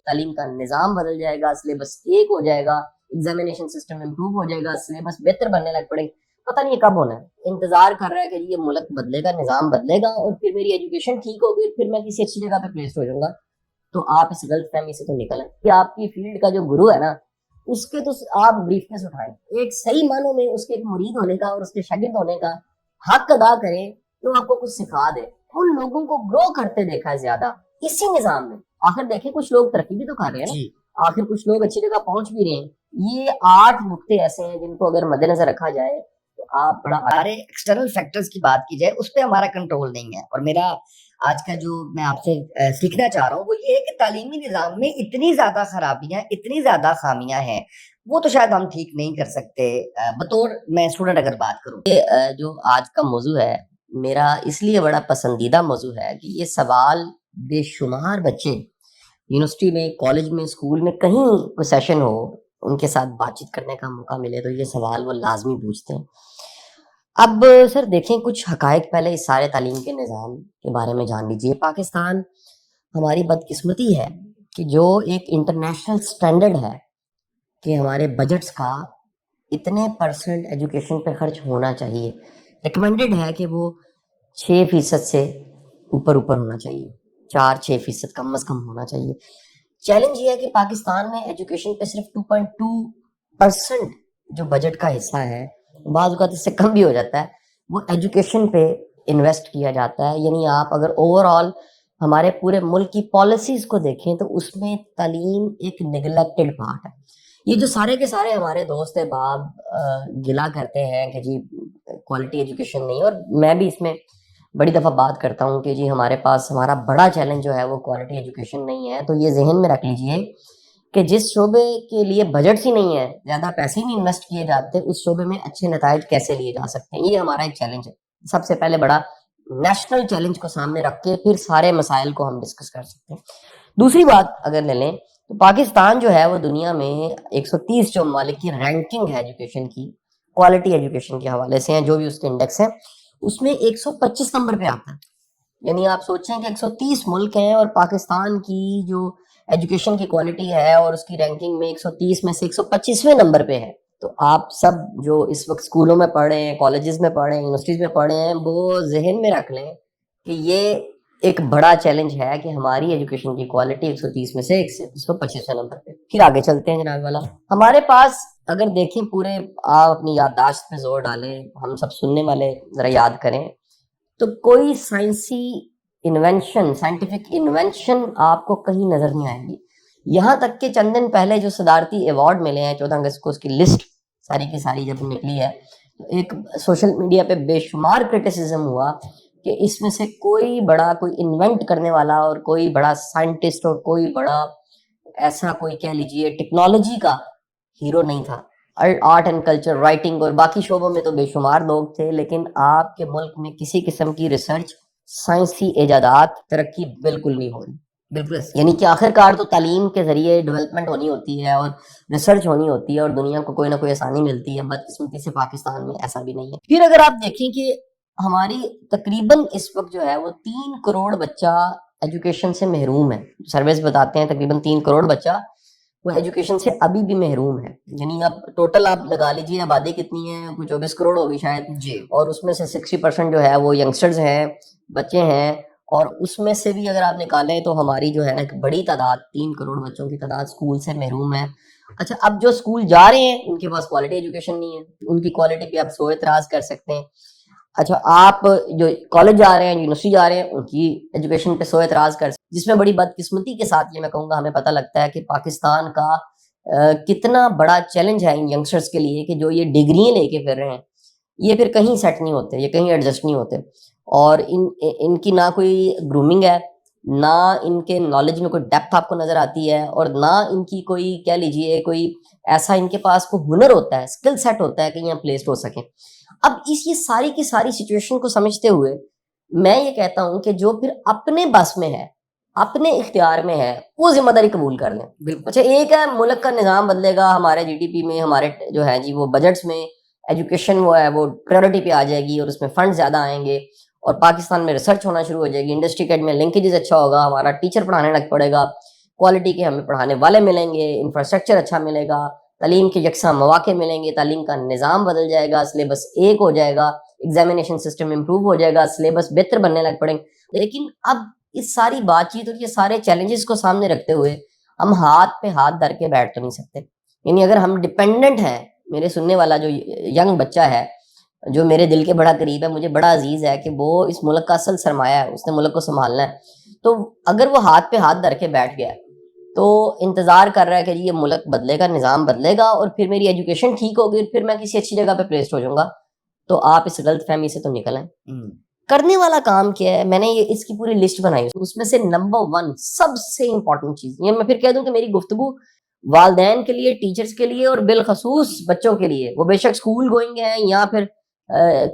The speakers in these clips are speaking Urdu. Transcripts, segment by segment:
تعلیم کا نظام بدل جائے گا, سلیبس ایک ہو جائے گا, ایگزامینیشن سسٹم امپروو ہو جائے گا, سلیبس بہتر بننے لگ پڑے گا. پتہ نہیں یہ کب ہونا ہے. انتظار کر رہا ہے کہ یہ ملک بدلے گا, نظام بدلے گا اور پھر میری ایجوکیشن ٹھیک ہوگی, پھر میں کسی اچھی جگہ پہ پلیسڈ ہو جاؤں گا. تو آپ اس غلط فہمی سے تو نکلیں کہ آپ کی فیلڈ کا جو گرو ہے نا, اس کے تو آپ بریف کیس اٹھائیں, ایک صحیح معنوں میں اس کے ایک مرید ہونے کا اور اس کے شاگرد ہونے کا حق ادا کریں, تو آپ کو کچھ سکھا دے. ان لوگوں کو گرو کرتے دیکھا ہے زیادہ اسی نظام میں. آخر دیکھیں کچھ لوگ ترقی بھی تو کر رہے ہیں نا, آخر کچھ لوگ اچھی جگہ پہنچ بھی رہے ہیں. یہ 8 نقطے ایسے ہیں جن کو اگر مد نظر رکھا جائے تو آپ بڑا. سارے ایکسٹرنل فیکٹرز کی بات کی جائے اس پہ ہمارا کنٹرول نہیں ہے. اور میرا آج کا جو میں آپ سے سیکھنا چاہ رہا ہوں وہ یہ ہے کہ تعلیمی نظام میں اتنی زیادہ خرابیاں, اتنی زیادہ خامیاں ہیں, وہ تو شاید ہم ٹھیک نہیں کر سکتے. بطور میں اسٹوڈنٹ اگر بات کروں, جو آج کا موضوع ہے میرا اس لیے بڑا پسندیدہ موضوع ہے کہ یہ سوال بے شمار بچے یونیورسٹی میں, کالج میں, اسکول میں, کہیں کوئی سیشن ہو, ان کے ساتھ بات چیت کرنے کا موقع ملے تو یہ سوال وہ لازمی پوچھتے ہیں. اب سر دیکھیں کچھ حقائق پہلے اس سارے تعلیم کے نظام کے بارے میں جان لیجیے. پاکستان ہماری بدقسمتی ہے کہ جو ایک انٹرنیشنل سٹینڈرڈ ہے کہ ہمارے بجٹس کا اتنے % ایجوکیشن پہ خرچ ہونا چاہیے, ریکمینڈڈ ہے کہ وہ 6% سے اوپر ہونا چاہیے, 4-6% کم از کم ہونا چاہیے. چیلنج یہ ہے کہ پاکستان میں ایجوکیشن پہ صرف 2.2% جو بجٹ کا حصہ ہے, بعض اوقات اس سے کم بھی ہو جاتا ہے, وہ ایجوکیشن پہ انویسٹ کیا جاتا ہے. یعنی آپ اگر اوور آل ہمارے پورے ملک کی پالیسیز کو دیکھیں تو اس میں تعلیم ایک نیگلیکٹڈ پارٹ ہے. یہ جو سارے کے سارے ہمارے دوست احباب گلا کرتے ہیں کہ جی کوالٹی ایجوکیشن نہیں, اور میں بھی اس میں بڑی دفعہ بات کرتا ہوں کہ جی ہمارے پاس ہمارا بڑا چیلنج جو ہے وہ کوالٹی ایجوکیشن نہیں ہے. تو یہ ذہن میں رکھ لیجئے کہ جس شعبے کے لیے بجٹس ہی نہیں ہے, زیادہ پیسے ہی نہیں انویسٹ کیے جاتے, اس شعبے میں اچھے نتائج کیسے لیے جا سکتے ہیں. یہ ہمارا ایک چیلنج ہے. سب سے پہلے بڑا نیشنل چیلنج کو سامنے رکھ کے پھر سارے مسائل کو ہم ڈسکس کر سکتے ہیں. دوسری بات اگر لے لیں تو پاکستان جو ہے وہ دنیا میں 130 جو ممالک کی رینکنگ ہے ایجوکیشن کی, کوالٹی ایجوکیشن کے حوالے سے ہیں, جو بھی اس کے انڈیکس ہیں, اس میں 125 نمبر پہ آتا ہے. یعنی آپ سوچیں کہ 130 ملک ہیں اور پاکستان کی جو ایجوکیشن کی کوالٹی ہے اور اس کی رینکنگ میں 130 میں سے 125ویں نمبر پہ ہے. تو آپ سب جو اس وقت اسکولوں میں پڑھ رہے ہیں, کالجز میں پڑھ رہے ہیں, یونیورسٹیز میں پڑھ رہے ہیں, وہ ذہن میں رکھ لیں کہ یہ ایک بڑا چیلنج ہے کہ ہماری ایجوکیشن کی کوالٹی 130 میں سے 125 نمبر پہ. پھر آگے چلتے ہیں جناب والا. ہمارے پاس اگر دیکھیں پورے, آپ اپنی یادداشت پہ زور ڈالیں, ہم سب سننے والے ذرا یاد کریں, تو کوئی سائنسی انوینشن, سائنٹیفک انوینشن آپ کو کہیں نظر نہیں آئے گی. یہاں تک کہ چند دن پہلے جو صدارتی ایوارڈ ملے ہیں 14 اگست کو, اس کی لسٹ ساری کی ساری جب نکلی ہے, ایک سوشل میڈیا پہ بے شمار کرٹیسزم ہوا کہ اس میں سے کوئی بڑا, کوئی انوینٹ کرنے والا اور کوئی بڑا سائنٹسٹ اور کوئی بڑا ایسا کوئی کہہ لیجئے ٹیکنالوجی کا ہیرو نہیں تھا. آرٹ اینڈ کلچر, رائٹنگ اور باقی شعبوں میں تو بے شمار لوگ تھے, لیکن آپ کے ملک میں کسی قسم کی ریسرچ, سائنسی ایجادات, ترقی بالکل نہیں ہو رہی. بالکل. یعنی کہ آخر کار تو تعلیم کے ذریعے ڈیولپمنٹ ہونی ہوتی ہے اور ریسرچ ہونی ہوتی ہے اور دنیا کو کوئی نہ کوئی آسانی ملتی ہے. بدقسمتی سے پاکستان میں ایسا بھی نہیں ہے. پھر اگر آپ دیکھیں کہ ہماری تقریباً اس وقت جو ہے وہ 3 کروڑ بچہ ایجوکیشن سے محروم ہے. سرویز بتاتے ہیں تقریباً 3 کروڑ بچہ وہ ایجوکیشن سے ابھی بھی محروم ہے. یعنی اب ٹوٹل آپ لگا لیجیے آبادی کتنی ہے, کچھ 24 کروڑ ہوگی شاید جی, اور اس میں سے 60% جو ہے وہ ینگسٹرز ہیں, بچے ہیں, اور اس میں سے بھی اگر آپ نکالیں تو ہماری جو ہے ایک بڑی تعداد, 3 کروڑ بچوں کی تعداد اسکول سے محروم ہے. اچھا, اب جو اسکول جا رہے ہیں ان کے پاس کوالٹی ایجوکیشن نہیں ہے, ان کی کوالٹی پہ آپ سو اعتراض کر سکتے ہیں. اچھا, آپ جو کالج جا رہے ہیں, یونیورسٹی جا رہے ہیں, ان کی ایجوکیشن پہ سو اعتراض کر سکتے ہیں. جس میں بڑی بدقسمتی کے ساتھ یہ میں کہوں گا ہمیں پتہ لگتا ہے کہ پاکستان کا کتنا بڑا چیلنج ہے ان ینگسٹرز کے لیے کہ جو یہ ڈگریاں لے کے پھر رہے ہیں, یہ پھر کہیں سیٹ نہیں ہوتے, یہ کہیں ایڈجسٹ نہیں ہوتے, اور ان کی نہ کوئی گرومنگ ہے, نہ ان کے نالج میں کوئی ڈیپتھ آپ کو نظر آتی ہے, اور نہ ان کی کوئی کہہ لیجئے کوئی ایسا ان کے پاس کوئی ہنر ہوتا ہے, اسکل سیٹ ہوتا ہے کہ یہاں پلیسڈ ہو سکیں. اب یہ ساری کی ساری سچویشن کو سمجھتے ہوئے میں یہ کہتا ہوں کہ جو پھر اپنے بس میں ہے, اپنے اختیار میں ہے, وہ ذمہ داری قبول کر لیں. اچھا, ایک ہے ملک کا نظام بدلے گا, ہمارے جی ڈی پی میں, ہمارے جو ہے جی وہ بجٹس میں ایجوکیشن وہ ہے وہ پریورٹی پہ آ جائے گی اور اس میں فنڈ زیادہ آئیں گے, اور پاکستان میں ریسرچ ہونا شروع ہو جائے گی, انڈسٹری کے میں لنکیجز اچھا ہوگا, ہمارا ٹیچر پڑھانے لگ پڑے گا, کوالٹی کے ہمیں پڑھانے والے ملیں گے, انفراسٹرکچر اچھا ملے گا, تعلیم کے یکساں مواقع ملیں گے, تعلیم کا نظام بدل جائے گا, سلیبس ایک ہو جائے گا, ایگزامینیشن سسٹم امپروو ہو جائے گا, سلیبس بہتر بننے لگ پڑیں گے. لیکن اب اس ساری بات چیت اور یہ سارے چیلنجز کو سامنے رکھتے ہوئے ہم ہاتھ پہ ہاتھ دھر کے بیٹھ تو نہیں سکتے. یعنی اگر ہم ڈپینڈنٹ ہیں, میرے سننے والا جو ینگ بچہ ہے جو میرے دل کے بڑا قریب ہے, مجھے بڑا عزیز ہے کہ وہ اس ملک کا اصل سرمایہ ہے, اس نے ملک کو سنبھالنا ہے, تو اگر وہ ہاتھ پہ ہاتھ دھر کے بیٹھ گیا تو انتظار کر رہا ہے کہ جی یہ ملک بدلے گا, نظام بدلے گا اور پھر میری ایجوکیشن ٹھیک ہوگی اور پھر میں کسی اچھی جگہ پہ پلیسڈ ہو جاؤں گا, تو آپ اس غلط فہمی سے تو نکل آئیں. کرنے والا کام کیا ہے, میں نے یہ اس کی پوری لسٹ بنائی, اس میں سے نمبر 1 سب سے امپورٹنٹ چیز, یہ میں پھر کہہ دوں کہ میری گفتگو والدین کے لیے, ٹیچرز کے لیے اور بالخصوص بچوں کے لیے, وہ بے شک اسکول گوئنگ ہیں یا پھر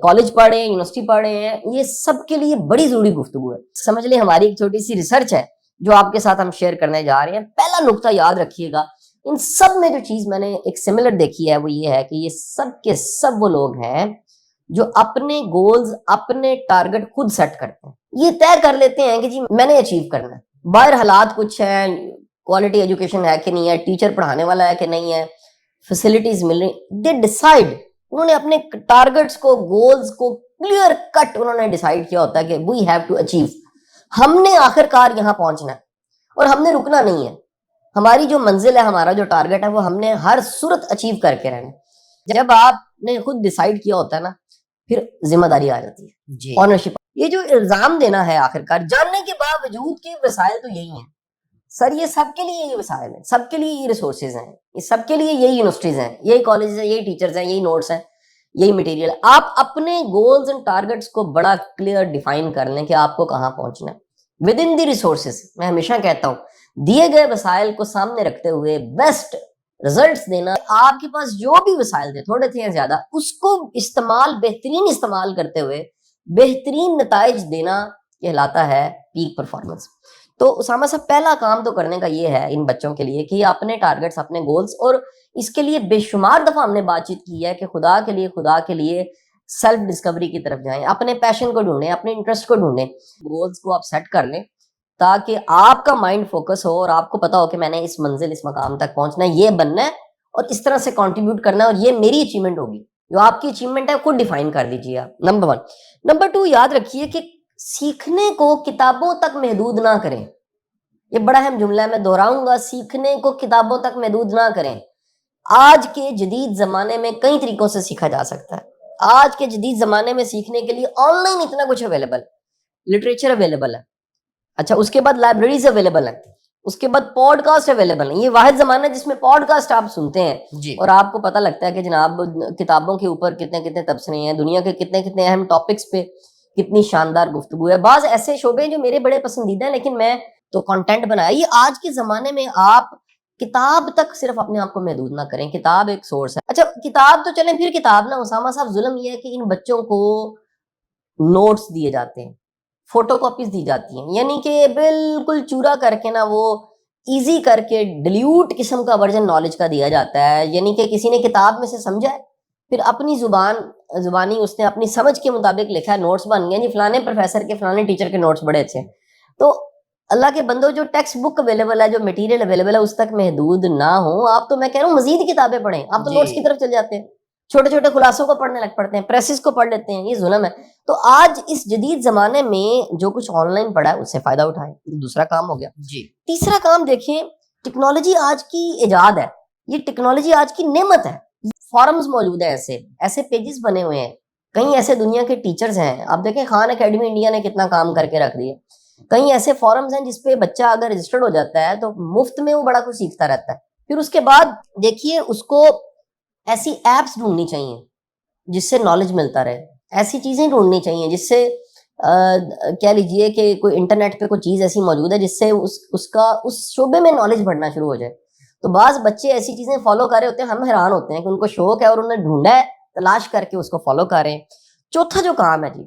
کالج پڑھ رہے ہیں, یونیورسٹی پڑھ رہے ہیں, یہ سب کے لیے بڑی ضروری گفتگو ہے. سمجھ لیں ہماری ایک چھوٹی سی ریسرچ ہے جو آپ کے ساتھ ہم شیئر کرنے جا رہے ہیں. پہلا نقطہ یاد رکھیے گا, ان سب میں جو چیز میں نے ایک سملر دیکھی ہے وہ یہ ہے کہ یہ سب کے سب وہ لوگ ہیں جو اپنے گولز, اپنے ٹارگٹ خود سیٹ کرتے ہیں. یہ طے کر لیتے ہیں کہ جی میں نے اچیو کرنا ہے, باہر حالات کچھ ہیں, کوالٹی ایجوکیشن ہے کہ نہیں ہے, ٹیچر پڑھانے والا ہے کہ نہیں ہے, فیسلٹیز مل رہی, دے ڈیسائیڈ. انہوں نے اپنے ٹارگٹس کو, گولز کو کلیئر کٹ انہوں نے ڈیسائیڈ کیا ہوتا ہے کہ وی ہیو ٹو اچیو. ہم نے آخر کار یہاں پہنچنا ہے اور ہم نے رکنا نہیں ہے. ہماری جو منزل ہے, ہمارا جو ٹارگٹ ہے, وہ ہم نے ہر صورت اچیو کر کے رہنا. جب آپ نے خود ڈیسائیڈ کیا ہوتا ہے نا, پھر ذمہ داری آ جاتی ہے جی, آنرشپ. یہ جو الزام دینا ہے آخر کار, جاننے کے باوجود کہ وسائل تو یہی ہیں سر, یہ سب کے لیے یہ وسائل ہیں, سب کے لیے یہ ریسورسز ہیں, یہ سب کے لیے یہی یونیورسٹیز ہیں, یہی کالجز ہیں, یہی ٹیچرز ہیں, یہی نوٹس ہیں, یہی مٹیریل. آپ اپنے گولز اینڈ ٹارگٹس کو بڑا کلیئر ڈیفائن کر لیں کہ آپ کو کہاں پہنچنا ہے ود ان دی ریسورسز. میں ہمیشہ کہتا ہوں دیے گئے وسائل کو سامنے رکھتے ہوئے بیسٹ ریزلٹس دینا. آپ کے پاس جو بھی وسائل تھے, تھوڑے تھے یا زیادہ, اس کو بہترین استعمال کرتے ہوئے بہترین نتائج دینا کہلاتا ہے پیک پرفارمنس. تو اسامہ صاحب پہلا کام تو کرنے کا یہ ہے ان بچوں کے لیے کہ یہ اپنے ٹارگٹس, اپنے گولز, اور اس کے لیے بے شمار دفعہ ہم نے بات چیت کی ہے کہ خدا کے لیے سیلف ڈسکوری کی طرف جائیں, اپنے پیشن کو ڈھونڈیں, اپنے انٹرسٹ کو ڈھونڈیں, گولز کو آپ سیٹ کر لیں تاکہ آپ کا مائنڈ فوکس ہو اور آپ کو پتا ہو کہ میں نے اس منزل, اس مقام تک پہنچنا ہے, یہ بننا ہے اور اس طرح سے کنٹریبیوٹ کرنا ہے, اور یہ میری اچیومنٹ ہوگی. جو آپ کی اچیومنٹ ہے خود ڈیفائن کر دیجیے آپ, نمبر 1. نمبر 2, یاد رکھیے کہ سیکھنے کو کتابوں تک محدود نہ کریں. یہ بڑا اہم جملہ ہے, میں دہراؤں گا, سیکھنے کو کتابوں تک محدود نہ کریں. آج کے جدید زمانے میں کئی طریقوں سے سیکھا جا سکتا ہے. آج کے جدید زمانے میں سیکھنے کے لیے آن لائن اتنا کچھ اویلیبل, لٹریچر اویلیبل ہے, اچھا اس کے بعد لائبریریز اویلیبل ہیں, اس کے بعد پوڈ کاسٹ اویلیبل ہیں. یہ واحد زمانہ ہے جس میں پوڈ کاسٹ آپ سنتے ہیں جی, اور آپ کو پتہ لگتا ہے کہ جناب کتابوں کے اوپر کتنے کتنے تبصرے ہیں, دنیا کے کتنے کتنے اہم ٹاپکس پہ کتنی شاندار گفتگو ہے. بعض ایسے شعبے جو میرے بڑے پسندیدہ ہیں لیکن میں تو کنٹینٹ بنایا. یہ آج کے زمانے میں آپ کتاب تک صرف اپنے آپ کو محدود نہ کریں, کتاب ایک سورس ہے. اچھا کتاب تو چلیں, پھر کتاب نا اسامہ صاحب, ظلم یہ ہے کہ ان بچوں کو نوٹس دیے جاتے ہیں, فوٹو کاپیز دی جاتی ہیں, یعنی کہ بالکل چورا کر کے نا, وہ ایزی کر کے ڈیلیوٹ قسم کا ورژن نالج کا دیا جاتا ہے. یعنی کہ کسی نے کتاب میں سے سمجھا ہے, پھر اپنی زبانی اس نے اپنی سمجھ کے مطابق لکھا ہے, نوٹس بن گئے جی فلانے پروفیسر کے, فلانے ٹیچر کے نوٹس بڑے اچھے ہیں. تو اللہ کے بندو, جو ٹیکسٹ بک اویلیبل ہے, جو مٹیریل اویلیبل ہے, اس تک محدود نہ ہو آپ. تو میں کہہ رہا ہوں مزید کتابیں پڑھیں. آپ تو نوٹس کی طرف چل جاتے ہیں, چھوٹے چھوٹے خلاصوں کو پڑھنے لگ پڑتے ہیں, پریسز کو پڑھ لیتے ہیں. یہ ظلم ہے. تو آج اس جدید زمانے میں جو کچھ آن لائن پڑھا ہے اس سے فائدہ اٹھائیں. دوسرا کام ہو گیا جی. تیسرا کام دیکھیں, ٹیکنالوجی آج کی ایجاد ہے, یہ ٹیکنالوجی آج کی نعمت ہے. فورمز موجود ہیں, ایسے پیجز بنے ہوئے ہیں, کئی ایسے دنیا کے ٹیچرز ہیں. آپ دیکھیں خان اکیڈمی انڈیا نے کتنا کام کر کے رکھ دیا. کئی ایسے فورمز ہیں جس پہ بچہ اگر رجسٹرڈ ہو جاتا ہے تو مفت میں وہ بڑا کچھ سیکھتا رہتا ہے. پھر اس کے بعد دیکھیے اس کو ایسی ایپس ڈھونڈنی چاہیے جس سے نالج ملتا رہے, ایسی چیزیں ڈھونڈنی چاہیے جس سے کہہ لیجئے کہ کوئی انٹرنیٹ پہ کوئی چیز ایسی موجود ہے جس سے اس شعبے میں نالج بڑھنا شروع ہو جائے. تو بعض بچے ایسی چیزیں فالو کر رہے ہوتے ہیں, ہم حیران ہوتے ہیں کہ ان کو شوق ہے اور انہوں نے ڈھونڈا ہے, تلاش کر کے اس کو فالو کر رہے ہیں. چوتھا جو کام ہے جی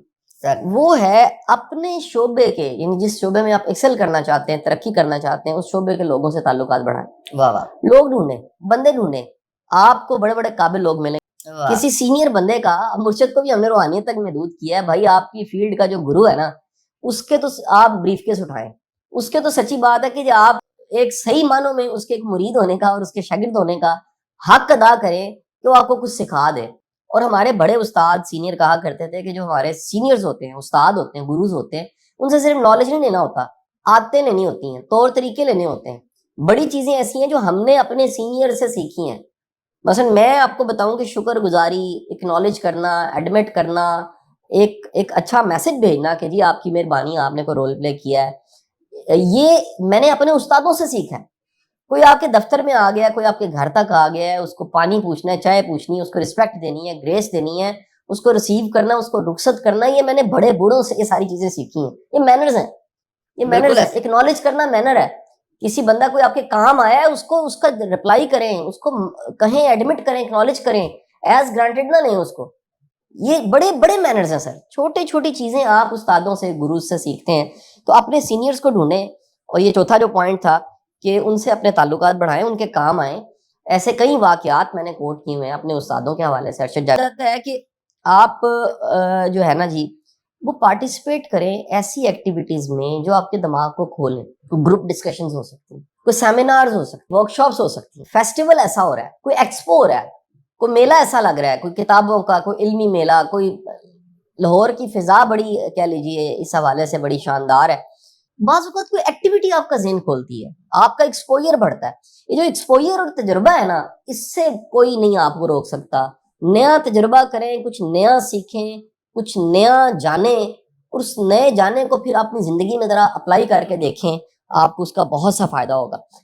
وہ ہے اپنے شعبے کے, یعنی جس شعبے میں آپ ایکسل کرنا چاہتے ہیں, ترقی کرنا چاہتے ہیں, اس شعبے کے لوگوں سے تعلقات بڑھائیں. واہ واہ. لوگ ڈھونڈیں, بندے ڈھونڈیں, آپ کو بڑے بڑے قابل لوگ ملیں. کسی سینئر بندے کا, مرشد کو بھی ہم نے روحانیت تک محدود کیا ہے بھائی. آپ کی فیلڈ کا جو گرو ہے نا, اس کے تو آپ بریف کیس اٹھائیں. اس کے تو سچی بات ہے کہ آپ ایک صحیح معنوں میں اس کے ایک مرید ہونے کا اور اس کے شاگرد ہونے کا حق ادا کریں کہ وہ آپ کو کچھ سکھا دے. اور ہمارے بڑے استاد سینئر کہا کرتے تھے کہ جو ہمارے سینئرز ہوتے ہیں، استاد ہوتے ہیں، گروز ہوتے ہیں، ان سے صرف نالج نہیں لینا ہوتا، عادتیں لینی ہوتی ہیں، طور طریقے لینے ہوتے ہیں. بڑی چیزیں ایسی ہیں جو ہم نے اپنے سینئر سے سیکھی ہیں. مثلا میں آپ کو بتاؤں کہ شکر گزاری، اکنالج کرنا، ایڈمٹ کرنا، ایک اچھا میسج بھیجنا کہ جی آپ کی مہربانی، آپ نے کوئی رول پلے کیا ہے، یہ میں نے اپنے استادوں سے سیکھا ہے. کوئی آپ کے دفتر میں آ گیا، کوئی آپ کے گھر تک آ گیا ہے، اس کو پانی پوچھنا ہے، چائے پوچھنی ہے، اس کو رسپیکٹ دینی ہے، گریس دینی ہے، اس کو ریسیو کرنا، اس کو رخصت کرنا، یہ میں نے بڑے بوڑھوں سے یہ ساری چیزیں سیکھی ہیں. یہ مینرز ہیں، یہ بالکل مینرز ہیں. ایسے اکنالج کرنا مینر ہے. کسی بندہ کوئی آپ کے کام آیا ہے، اس کو اس کا رپلائی کریں، اس کو کہیں، ایڈمٹ کریں، اکنالج کریں، ایز گرانٹیڈ نہ لیں اس کو. یہ بڑے بڑے مینرز ہیں سر. چھوٹی چھوٹی چیزیں آپ استادوں سے، گروز سے سیکھتے ہیں. تو اپنے سینئرز کو ڈھونڈیں. اور یہ چوتھا جو پوائنٹ تھا کہ ان سے اپنے تعلقات بڑھائیں، ان کے کام آئیں. ایسے کئی واقعات میں نے کوٹ کیے ہوئے ہیں اپنے استادوں کے حوالے سے. ارشد جاتا ہے کہ آپ جو ہے نا جی، وہ پارٹیسپیٹ کریں ایسی ایکٹیویٹیز میں جو آپ کے دماغ کو کھولیں. گروپ ڈسکشنز ہو سکتی ہیں، کوئی سیمینارز ہو سکتے ہیں، ورک شاپس ہو سکتی ہیں، فیسٹیول ایسا ہو رہا ہے، کوئی ایکسپو ہو رہا ہے، کوئی میلہ ایسا لگ رہا ہے، کوئی کتابوں کا، کوئی علمی میلہ، کوئی لاہور کی فضا بڑی کہہ لیجیے اس حوالے سے بڑی شاندار ہے. بعض اوقات کوئی ایکٹیویٹی آپ کا ذہن کھولتی ہے، آپ کا ایکسپوئر بڑھتا ہے. یہ جو ایکسپوئر اور تجربہ ہے نا، اس سے کوئی نہیں آپ کو روک سکتا. نیا تجربہ کریں، کچھ نیا سیکھیں، کچھ نیا جانیں، اور اس نئے جانے کو پھر اپنی زندگی میں ذرا اپلائی کر کے دیکھیں، آپ کو اس کا بہت سا فائدہ ہوگا.